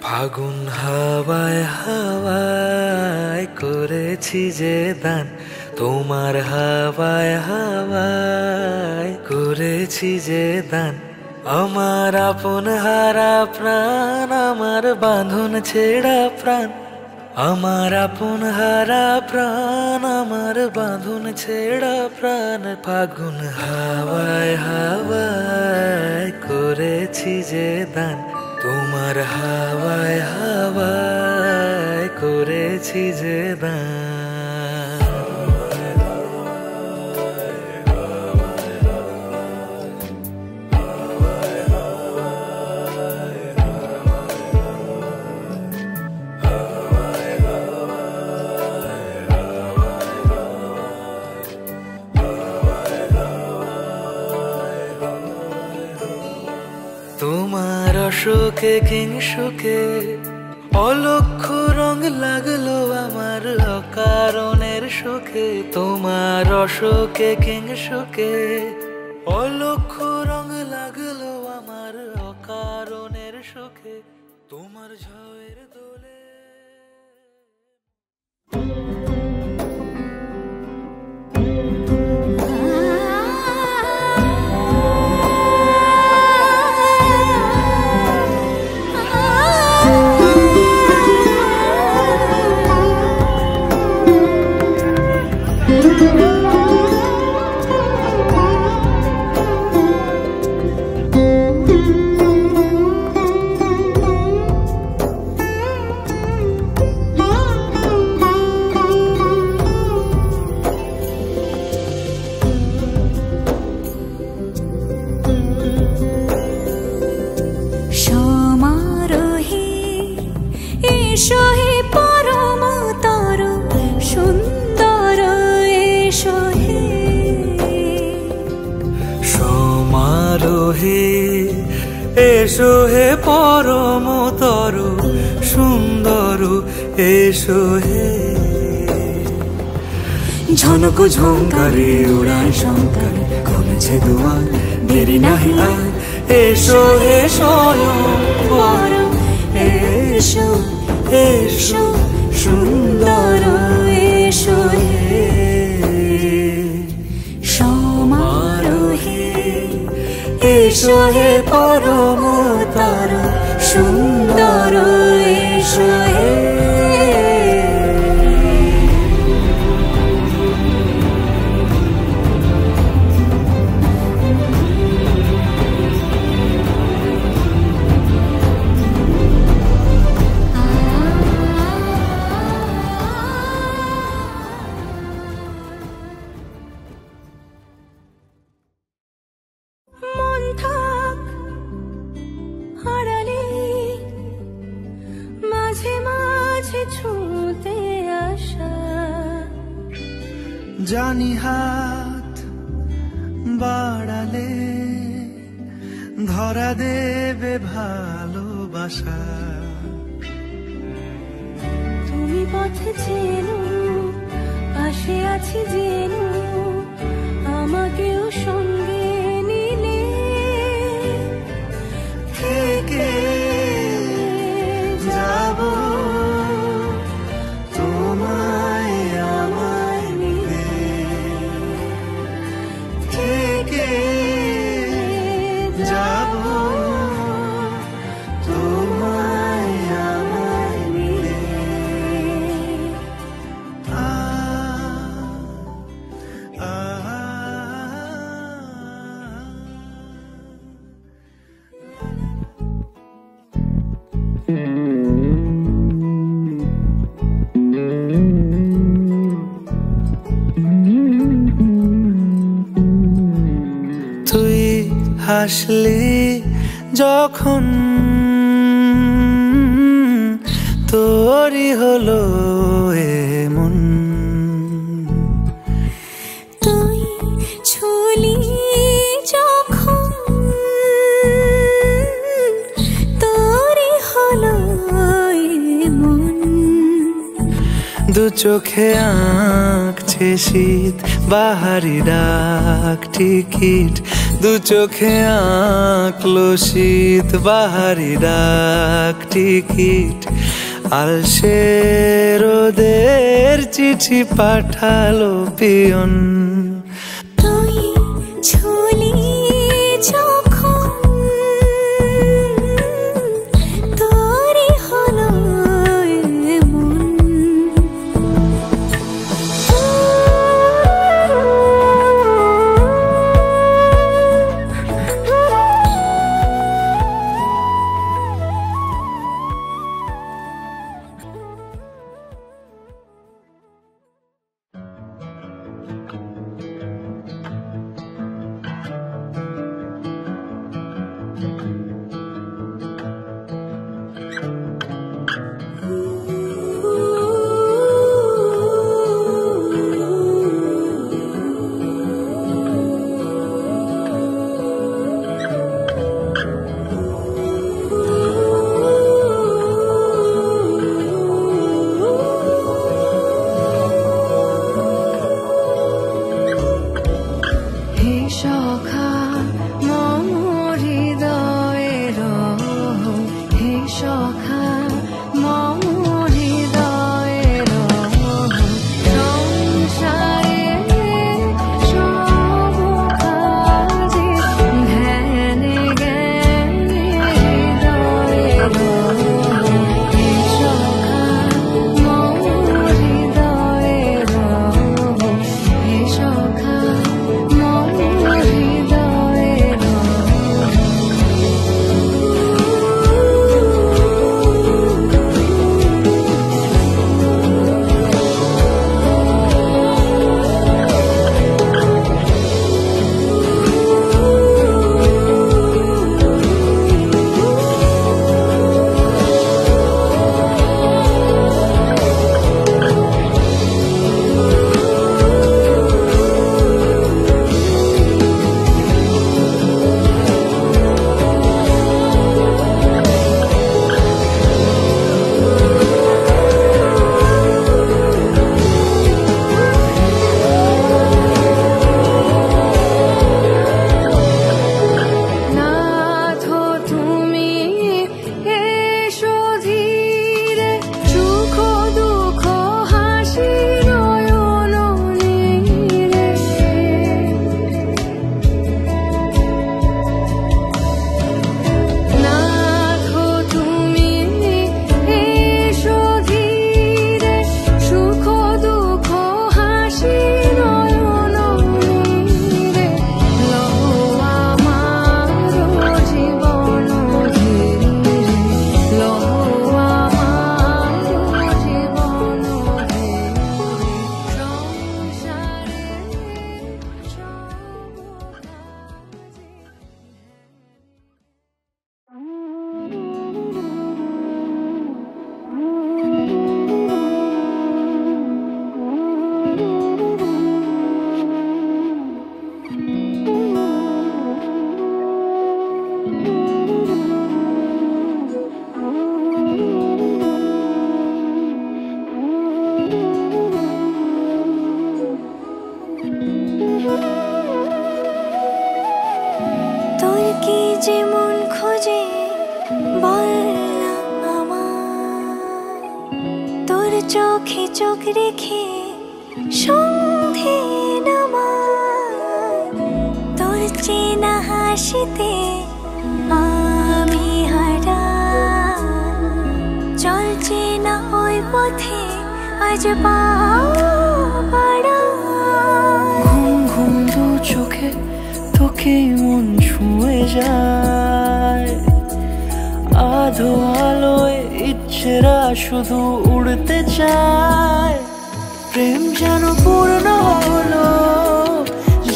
ফাগুন হাওয়ায় হাওয়ায় করেছি যে দান, তোমার হাওয়ায় হাওয়ায় করেছি যে দান। আমার আপন হারা প্রাণ, আমার বাঁধন ছেঁড়া প্রাণ, আমার আপন হারা প্রাণ, আমার বাঁধন ছেঁড়া প্রাণ। ফাগুন হাওয়ায় হাওয়ায় করেছি যে দান, তোমার হাওয়ায় হাওয়ায় করেছি যে দান। তোমার অশোকে কিংসুকে অলক্ষ রং লাগলো আমার অকারণের সুখে। তোমার অশোকে কিংসুকে অলক্ষ রং লাগলো আমার অকারণের সুখে। তোমার ঝড়ের দোলে এসো হে পরমতর সুন্দর, এসো হে ঝনক ঝঙ্কারে উড়ায় শঙ্কারে খুলেছে দুয়ার, দেরি নাহি আর। এসো হে স্বয়ং পরম, এসো এসো সুন্দর, এসো হে সমারোহে। এসো হে পরমতর সুন্দর, এসো হে জানি হাত বাড়ালে ধরা দেবে ভালোবাসা। তুমি পথে চেনো, পাশে আছি জেনো, আমাকেও সঙ্গে নিলে থেকে যাব তোমায় আমায় নিলে, থেকে যাব তোমায় আমায় নিলে। তুই হাসলি যখন তোরই হলো এমন, তুই ছুলি যখন তোরই হলো এমন। দু চোখে আঁকছে শীত, বাহারি ডাক টিকিট দু চোখে আঁকলো শীত বাহারি ডাক টিকিট, আলসে রোদের চিঠি পাঠালো পিয়ন। তুই ছুলি যখন তোরই হলো এমন। যেমন খোঁজে বল না আমার, তোর চোখে চোখ রেখে সন্ধে নামার, তোর চেনা হাসিতে আমি হারা, চলছে না ওই পথে আজ পা পাড়া। ঘুম ঘুম দু চোখে তোকে মন ছুঁয়ে যায়, আধো আলোয় ইচ্ছেরা শুধু উড়তে চায়। প্রেম যেন পূর্ণ হলো,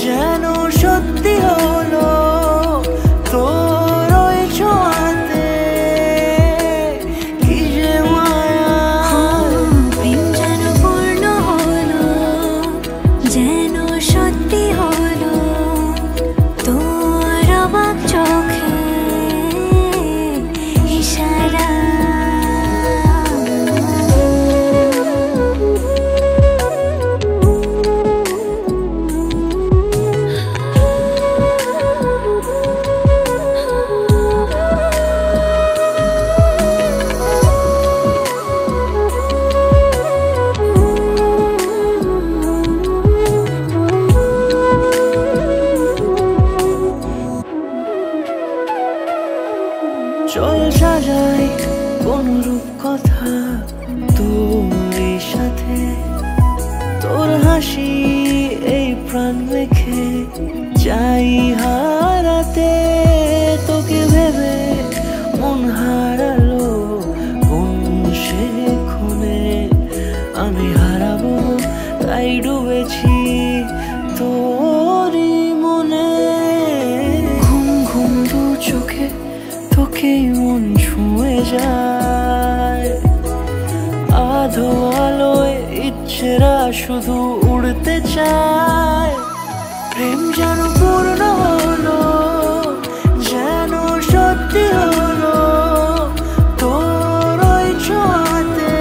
যেন সত্যি হলো তোর ওই ছোঁয়াতে, কি যে মায়া। প্রেম যেন পূর্ণ হলো, যেন সত্যি হলো তোর অবাক চোখে ইশারা। সাজাই কোন রূপ কথা তোর সাথে, তোর হাসি এই প্রাণ মেখে চাই হারাতে। তোকে ভেবে মন হারালো কোন সে ক্ষণে, আমি হারাবো তাই ডুবেছি তোরই মনে। ঘুম ঘুম দু চোখে তোকেই মন ছুঁয়ে যায়, আধো আলোয় ইচ্ছেরা শুধু উড়তে চায়। প্রেম যেন পূর্ণ হলো, যেন সত্যি হলো তোর ওই ছোঁয়াতে,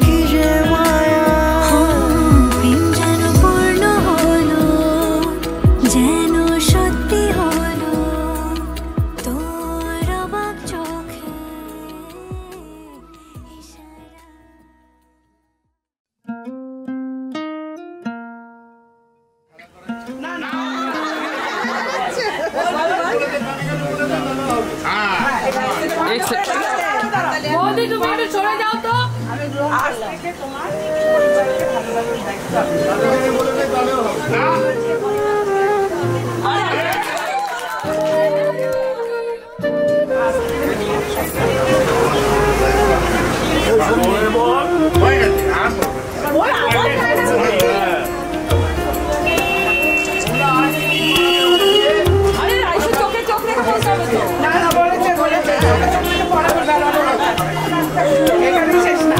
কি যে মায়া। প্রেম যেন পূর্ণ হলো, যেন সত্যি হলো তোর অবাক চোখে ইশারা। বৌদি তুমি একটু সরে যাও তো। আরে আইসো চোখে চোখ রেখে বলতে হবে তো। না বলেছে পড়াবো এখানে শেষ না।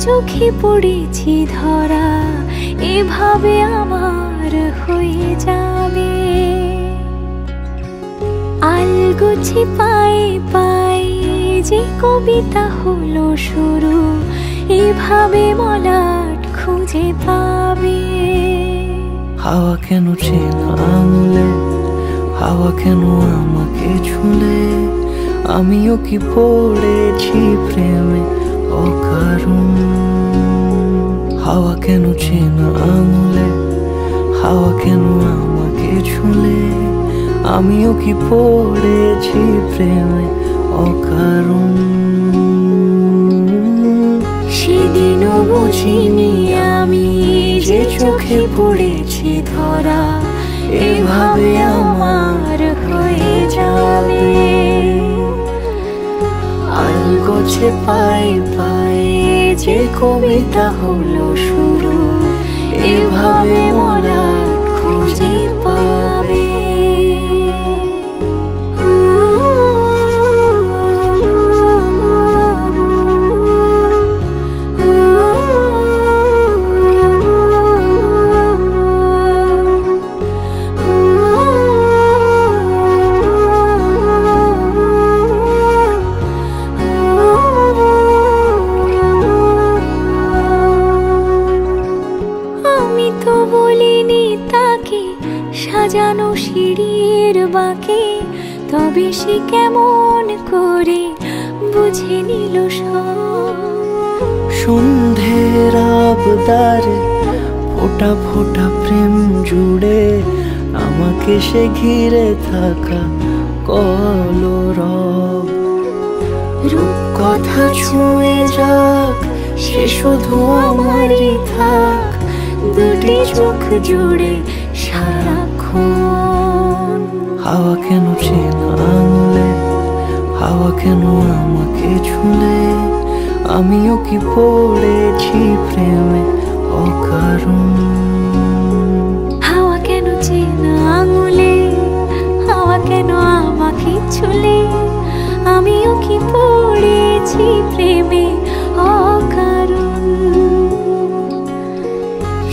চোখে পড়েছি ধরা, এভাবে আমার হয়ে যাবে। আলগোছে পায়ে পায়ে যে কবিতা হলো শুরু, এভাবে মলাট খুঁজে পাবে। হাওয়া কেন চেনা আঙুলে, হাওয়া কেন আমাকে ছুলে, আমিও কি পড়েছি প্রেমে অকারণ। হাওয়া কেন চেনা আঙুলে, হাওয়া কেন আমাকে ছুলে, আমিও কি পড়েছি প্রেমে অকারণ। সেদিনও বুঝিনি আমি যে চোখে পড়েছি ধরা, এভাবে আমার হয়ে যাবে। আলগোছে পায়ে পায়ে যে কবিতা হলো শুরু, এভাবে মোরা খুঁজে পাবে। সাজানো সিঁড়ির বাঁকে, তবে সে কেমন করে বুঝে নিল সব। সন্ধ্যের আবদারে ফোটা ফোটা প্রেম জুড়ে, আমাকে সে ঘিরে থাকা কলরব। রূপ কথা ছুঁয়ে যাক সে শুধু আমারই থাক, দুটি চোখ জুড়ে সারাক্ষণ। হাওয়া কেন চেনা আঙুলে, হাওয়া কেন আমাকে ছুলে, আমিও কি পড়েছি প্রেমে অকারণ। হাওয়া কেন চেনা আঙুলে, হাওয়া কেন আমাকে ছুলে, আমিও কি পড়েছি প্রেমে অকারণ।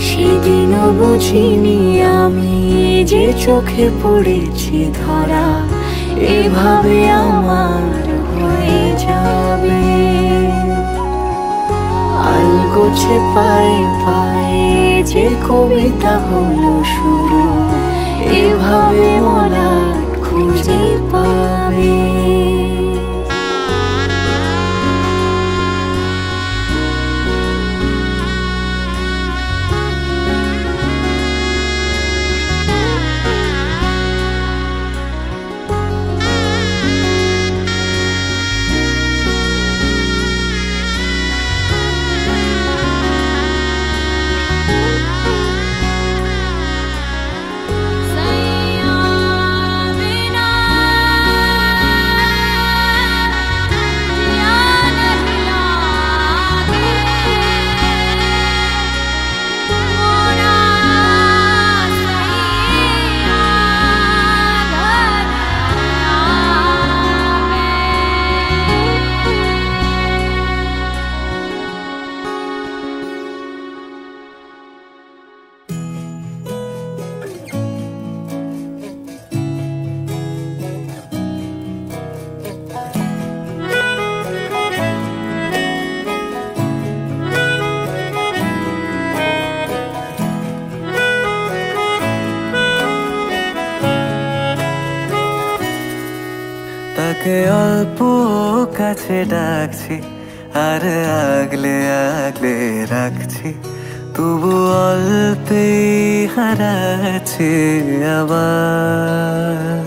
সেদিনও বুঝিনি আমি যে চোখে পড়েছি ধরা, এভাবে আমার হয়ে যাবে। আলগোছে পায়ে পায়ে যে কবিতা হলো শুরু, এভাবে মলাট খুঁজে পাবে। তাকে অল্প কাছে ডাকছি, আর আগলে আগলে রাখছি, তবু অল্পে হারাচ্ছি আবার।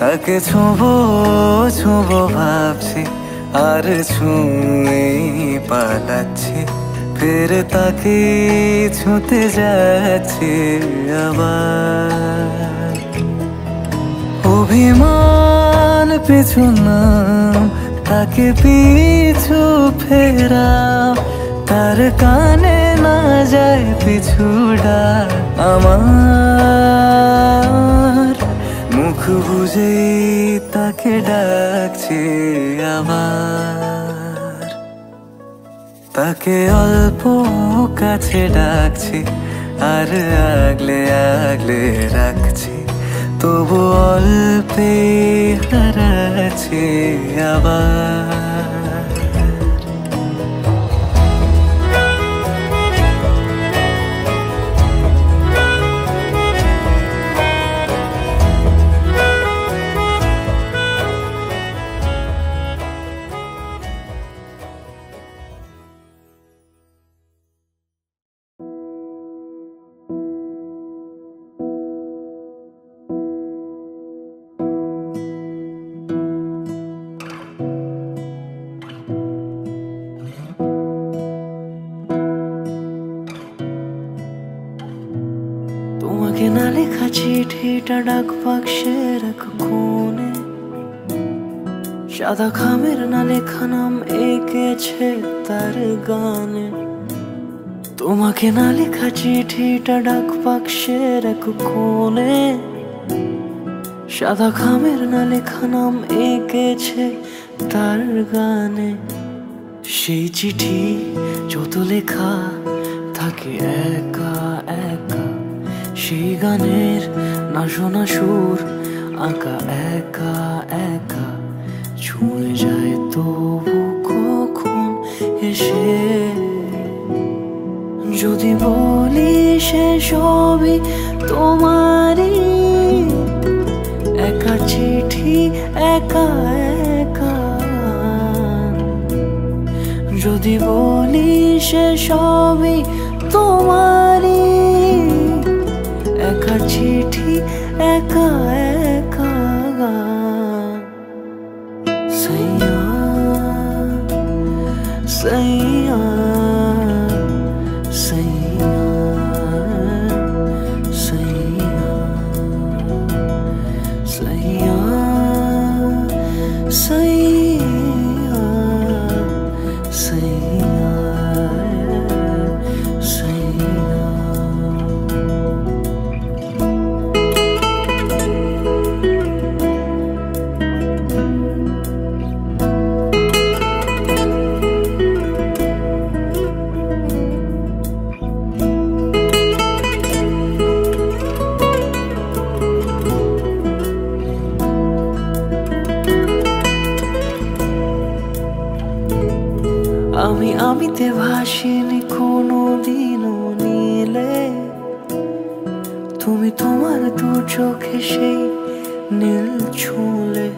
তাকে ছোঁবো ছোঁবো ভাবছি, আর ছুঁয়ে পালাচ্ছি, ফের তাকে ছুঁতে যাচ্ছি আবার। অভিমান পিছু নাম, তাকে পিছু ফেরাও, তার কানে না যায় পিছুডা আমার। মুখ বুঝে তাকে ডাকছি আবার। তাকে অল্প কাছে ডাকছি, আর আগলে আগলে রাখছি, তবু অল্পে হারাচ্ছি আবার। তোমাকে না লেখা চিঠিটা ডাক বাক্সের এক কোণে, সাদা খামের না লেখা নাম এঁকেছে তার গানে। তোমাকে না লেখা চিঠিটা ডাক বাক্সের এক কোণে, সাদা খামের না লেখা নাম এঁকেছে তার গানে। সেই চিঠি যত লেখা থাকে একা একা, সেই গানের না শোনা সুর আঁকা একা একা, ছুঁয়ে যায় তবু কখন এসে। যদি বলি সে সবই তোমারই, একা চিঠি একা একা। যদি বলি সে সবই তোমারই, একা চিঠি একা একা। সাইয়া সাইয়া আমিতে ভাসিনি কোনো দিনও নীলে, তুমি তোমার দু চোখে সেই নীল ছুঁলে।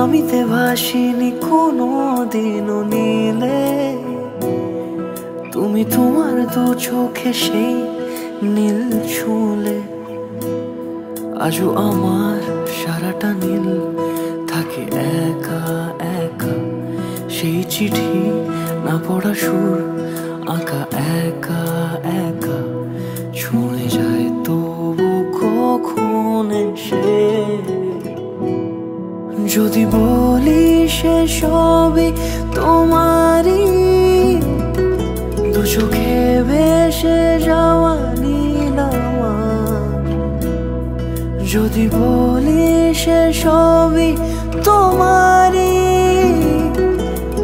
আমিতে ভাসিনি কোনো দিনও নীলে, তুমি তোমার দু চোখে সেই নীল ছুঁলে। আজও আমার সারাটা নীল থাকে একা একা, সেই চিঠি না পড়া সুর আঁকা একা একা ছুঁয়ে যায় তবু কখন এসে। যদি বলি সে সবই তোমারই, দু চোখে ভেসে যাওয়া নীল আমার। যদি বলি সে সবই তোমারই,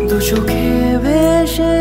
দু চোখে ভেসে